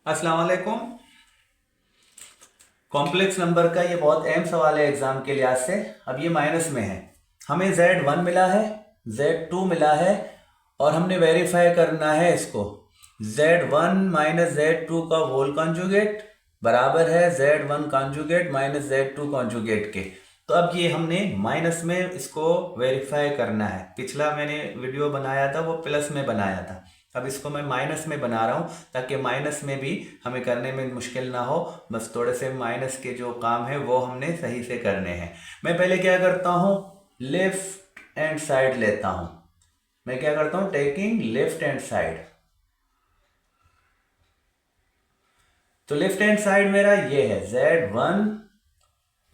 अस्सलाम वालेकुम। Complex number का ये बहुत अहम सवाल है एग्जाम के लिहाज से। अब ये माइनस में है, हमें Z1 मिला है, Z2 मिला है और हमने वेरीफाई करना है इसको। Z1 माइनस Z2 का होल कॉन्जुगेट बराबर है Z1 conjugate minus Z2 conjugate के। तो अब ये हमने माइनस में इसको वेरीफाई करना है। पिछला मैंने वीडियो बनाया था वो प्लस में बनाया था, अब इसको मैं माइनस में बना रहा हूँ ताकि माइनस में भी हमें करने में मुश्किल ना हो। बस थोड़े से माइनस के जो काम है वो हमने सही से करने हैं। मैं पहले क्या करता हूँ, लेफ्ट हैंड साइड लेता हूँ। मैं क्या करता हूँ, टेकिंग लेफ्ट हैंड साइड। तो लेफ्ट हैंड साइड मेरा ये है Z1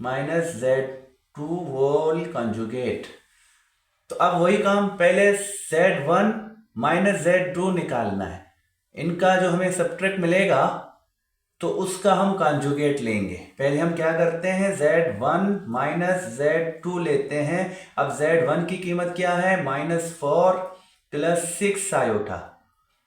minus Z2 whole conjugate. तो अब वही काम, पहले Z1 माइनस Z2 निकालना है। इनका जो हमें सब्ट्रैक्ट मिलेगा तो उसका हम कॉन्जुगेट लेंगे। पहले हम क्या करते हैं, Z1 माइनस Z2 लेते हैं। अब Z1 की कीमत क्या है, -4 प्लस 6 आयोटा।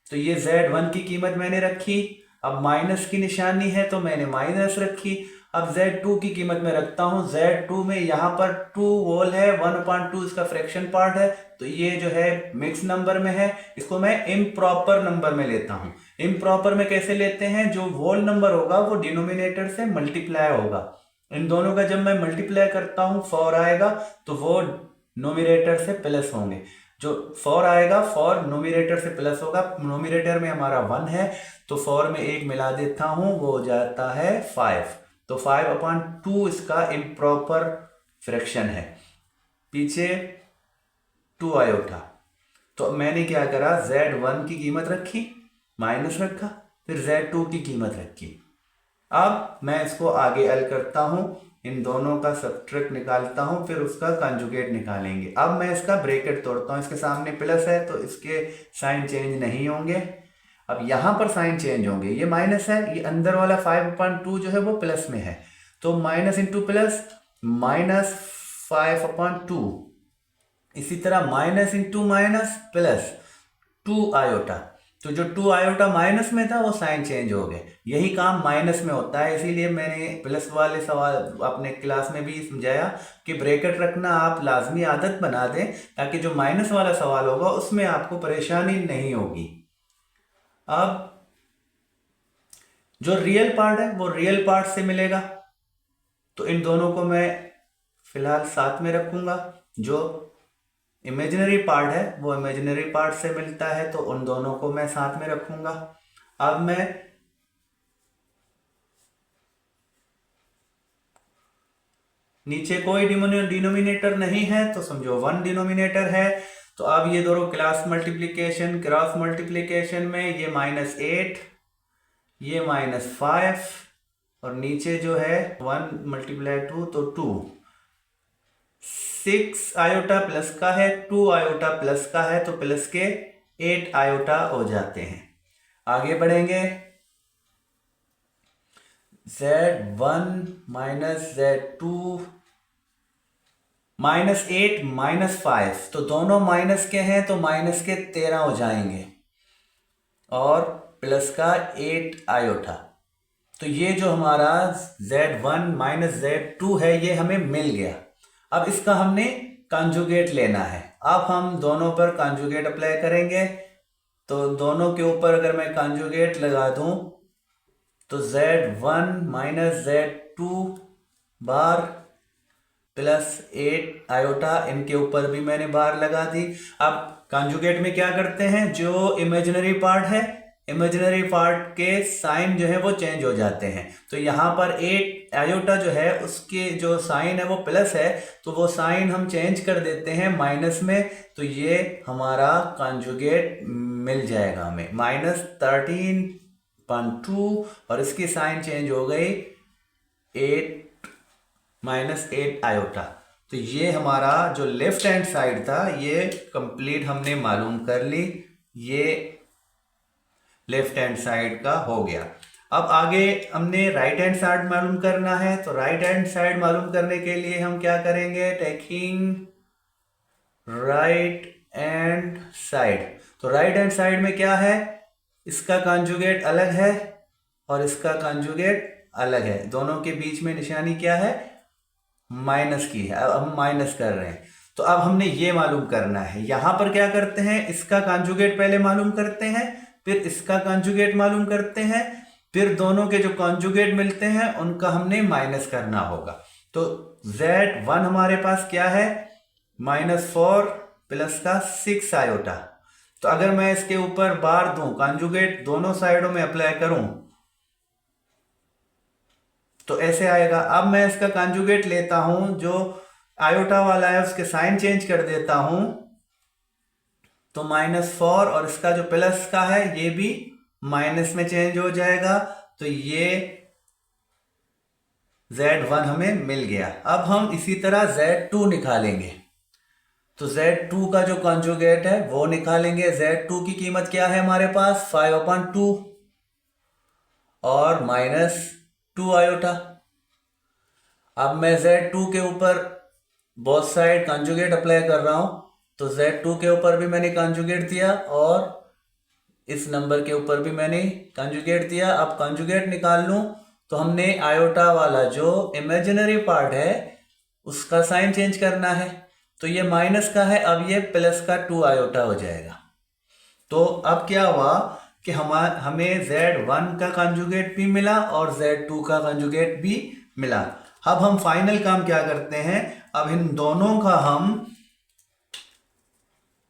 तो ये Z1 की कीमत मैंने रखी। अब माइनस की निशानी है तो मैंने माइनस रखी। अब Z2 की कीमत में रखता हूं। Z2 में यहाँ पर 2 होल है, 1/2 इसका फ्रैक्शन पार्ट है, तो ये जो है मिक्स नंबर में है। इसको मैं इम्प्रॉपर नंबर में लेता हूं। इम्प्रॉपर में कैसे लेते हैं, जो होल नंबर होगा वो डिनोमिनेटर से मल्टीप्लाई होगा। इन दोनों का जब मैं मल्टीप्लाई करता हूं 4 आएगा तो वो नोमिनेटर से प्लस होंगे। जो 4 आएगा 4 नोमिनेटर से प्लस होगा। नोमिनेटर में हमारा 1 है तो 4 में 1 मिला देता हूं, वो हो जाता है 5। तो 5/2 इसका इम्प्रॉपर फ्रैक्शन है। पीछे 2 आयोटा। तो मैंने क्या करा, Z1 की कीमत रखी, माइनस रखा, फिर Z2 की कीमत रखी। अब मैं इसको आगे एल करता हूं, इन दोनों का सब्ट्रैक्ट निकालता हूं, फिर उसका कंजुगेट निकालेंगे। अब मैं इसका ब्रैकेट तोड़ता हूं, इसके सामने प्लस है तो इसके साइन चेंज नहीं होंगे। अब यहां पर साइन चेंज होंगे, ये माइनस है, ये अंदर वाला 5/2 जो है वो प्लस में है, तो माइनस इंटू प्लस, -5/2। इसी तरह minus into minus plus 2 iota. तो जो 2 आयोटा माइनस में था वो साइन चेंज हो गए। यही काम माइनस में होता है, इसीलिए मैंने प्लस वाले सवाल अपने क्लास में भी समझाया कि ब्रैकेट रखना आप लाजमी आदत बना दें, ताकि जो माइनस वाला सवाल होगा उसमें आपको परेशानी नहीं होगी। अब जो रियल पार्ट है वो रियल पार्ट से मिलेगा, तो इन दोनों को मैं फिलहाल साथ में रखूंगा। जो इमेजिनरी पार्ट है वो इमेजिनरी पार्ट से मिलता है, तो उन दोनों को मैं साथ में रखूंगा। अब मैं नीचे कोई डिनोमिनेटर नहीं है तो समझो 1 डिनोमिनेटर है। तो अब ये दोनों क्लास मल्टीप्लिकेशन क्रॉस मल्टीप्लिकेशन में ये -8, ये -5 और नीचे जो है 1 × 2 तो 2। 6 आयोटा प्लस का है, 2 आयोटा प्लस का है, तो प्लस के 8 आयोटा हो जाते हैं। आगे बढ़ेंगे, Z1 माइनस Z2 -8 -5, तो दोनों माइनस के हैं तो माइनस के 13 हो जाएंगे और प्लस का 8 आयोटा। तो ये जो हमारा Z1 माइनस Z2 है ये हमें मिल गया। अब इसका हमने कंजुगेट लेना है। अब हम दोनों पर कंजुगेट अप्लाई करेंगे। तो दोनों के ऊपर अगर मैं कंजुगेट लगा दूं तो Z1 माइनस Z2 बार प्लस 8 आयोटा, इनके ऊपर भी मैंने बार लगा दी। अब कंजुगेट में क्या करते हैं, जो इमेजिनरी पार्ट है इमेजिनरी पार्ट के साइन जो है वो चेंज हो जाते हैं। तो यहाँ पर 8 आयोटा जो है उसके जो साइन है वो प्लस है, तो वो साइन हम चेंज कर देते हैं माइनस में। तो ये हमारा कंजुगेट मिल जाएगा हमें -13/2 और इसकी साइन चेंज हो गई 8 -8 आयोटा। तो ये हमारा जो लेफ्ट हैंड साइड था ये कंप्लीट हमने मालूम कर ली। ये लेफ्ट हैंड साइड का हो गया। अब आगे हमने राइट हैंड साइड मालूम करना है। तो राइट हैंड साइड मालूम करने के लिए हम क्या करेंगे, टेकिंग राइट हैंड साइड। तो राइट हैंड साइड में क्या है, इसका कॉन्जुगेट अलग है, और इसका कंजुगेट अलग है, दोनों के बीच में निशानी क्या है, माइनस की है। अब हम माइनस कर रहे हैं, तो अब हमने ये मालूम करना है। यहां पर क्या करते हैं, इसका कंजुगेट पहले मालूम करते हैं, फिर इसका कंजुगेट मालूम करते हैं, फिर दोनों के जो कंजुगेट मिलते हैं उनका हमने माइनस करना होगा। तो Z1 हमारे पास क्या है, -4 प्लस का 6 आयोटा। तो अगर मैं इसके ऊपर बार दूं, कंजुगेट दोनों साइडों में अप्लाई करूं, तो ऐसे आएगा। अब मैं इसका कंजुगेट लेता हूं, जो आयोटा वाला है उसके साइन चेंज कर देता हूं, तो -4 और इसका जो प्लस का है ये भी माइनस में चेंज हो जाएगा। तो ये Z1 हमें मिल गया। अब हम इसी तरह Z2 निकालेंगे। तो Z2 का जो कंजुगेट है वो निकालेंगे। Z2 की कीमत क्या है हमारे पास, 5/2 और -2 आयोटा। अब मैं Z2 के ऊपर बोथ साइड कंजुगेट अप्लाई कर रहा हूं, तो Z2 के ऊपर भी मैंने कंजुगेट दिया और इस नंबर के ऊपर भी मैंने कंजुगेट दिया। अब कंजुगेट निकाल लूं, तो हमने आयोटा वाला जो इमेजिनरी पार्ट है उसका साइन चेंज करना है। तो ये माइनस का है, अब ये प्लस का 2 आयोटा हो जाएगा। तो अब क्या हुआ कि हमें Z1 का कंजुगेट भी मिला और Z2 का कंजुगेट भी मिला। अब हम फाइनल काम क्या करते हैं, अब इन दोनों का हम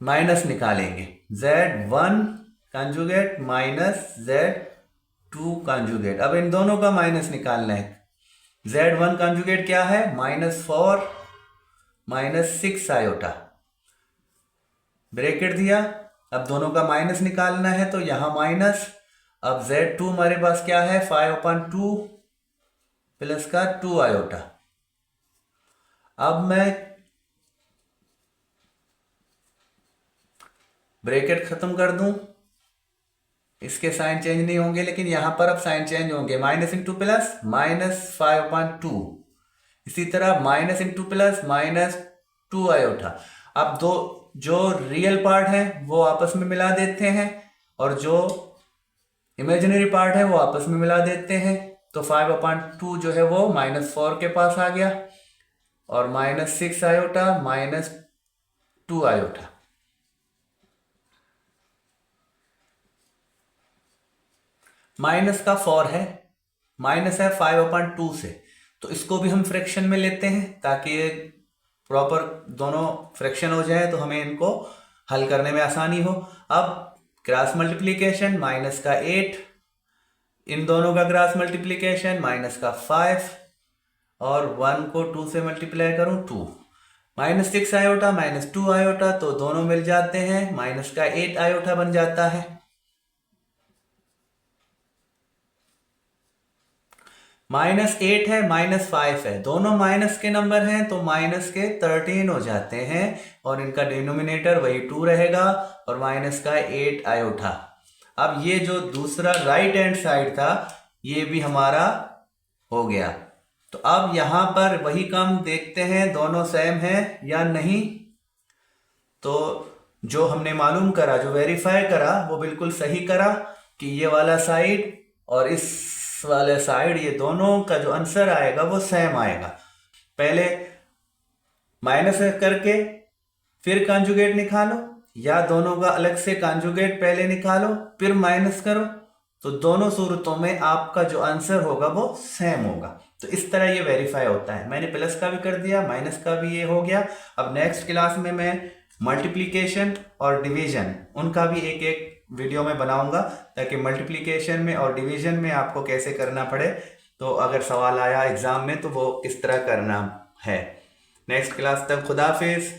माइनस निकालेंगे। Z1 conjugate minus Z2 conjugate. अब इन दोनों का माइनस निकालना है। Z1 कंजुगेट क्या है, -4 -6 आयोटा, ब्रैकेट दिया। अब दोनों का माइनस निकालना है, तो यहां माइनस। अब Z2 हमारे पास क्या है, 5/2 प्लस का 2 आयोटा। अब मैं ब्रैकेट खत्म कर दूं, इसके साइन चेंज नहीं होंगे, लेकिन यहां पर अब साइन चेंज होंगे। Minus into plus, -5/2। इसी तरह माइनस इंटू प्लस, -2 आयोटा। अब दो जो रियल पार्ट है वो आपस में मिला देते हैं और जो इमेजिनरी पार्ट है वो आपस में मिला देते हैं। तो 5/2 जो है वो -4 के पास आ गया और -6 आयोटा -2 आयोटा। माइनस का 4 है, माइनस है 5/2 से, तो इसको भी हम फ्रैक्शन में लेते हैं ताकि प्रॉपर दोनों फ्रैक्शन हो जाए, तो हमें इनको हल करने में आसानी हो। अब क्रॉस मल्टीप्लिकेशन, माइनस का 8, इन दोनों का क्रॉस मल्टीप्लिकेशन माइनस का 5 और 1 को 2 से मल्टीप्लाई करूं 2, -6 आयोटा -2 आयोटा, तो दोनों मिल जाते हैं, माइनस का 8 आयोटा बन जाता है। -8 है -5 है, दोनों माइनस के नंबर हैं, तो माइनस के 13 हो जाते हैं और इनका डिनोमिनेटर वही 2 रहेगा और माइनस का 8 आयोटा। अब ये जो दूसरा राइट हैंड साइड था ये भी हमारा हो गया। तो अब यहां पर वही काम देखते हैं, दोनों सेम है या नहीं। तो जो हमने मालूम करा, जो वेरीफाई करा, वो बिल्कुल सही करा कि ये वाला साइड और इस वाले साइड, ये दोनों का जो आंसर आएगा वो सेम आएगा। पहले माइनस करके फिर कंजुगेट निकालो, या दोनों का अलग से कंजुगेट पहले निकालो फिर माइनस करो, तो दोनों सूरतों में आपका जो आंसर होगा वो सेम होगा। तो इस तरह ये वेरीफाई होता है। मैंने प्लस का भी कर दिया, माइनस का भी ये हो गया। अब नेक्स्ट क्लास में मैं मल्टीप्लिकेशन और डिवीजन उनका भी एक एक वीडियो में बनाऊंगा, ताकि मल्टीप्लिकेशन में और डिवीजन में आपको कैसे करना पड़े, तो अगर सवाल आया एग्जाम में तो वो किस तरह करना है। नेक्स्ट क्लास तक खुदा हाफिज।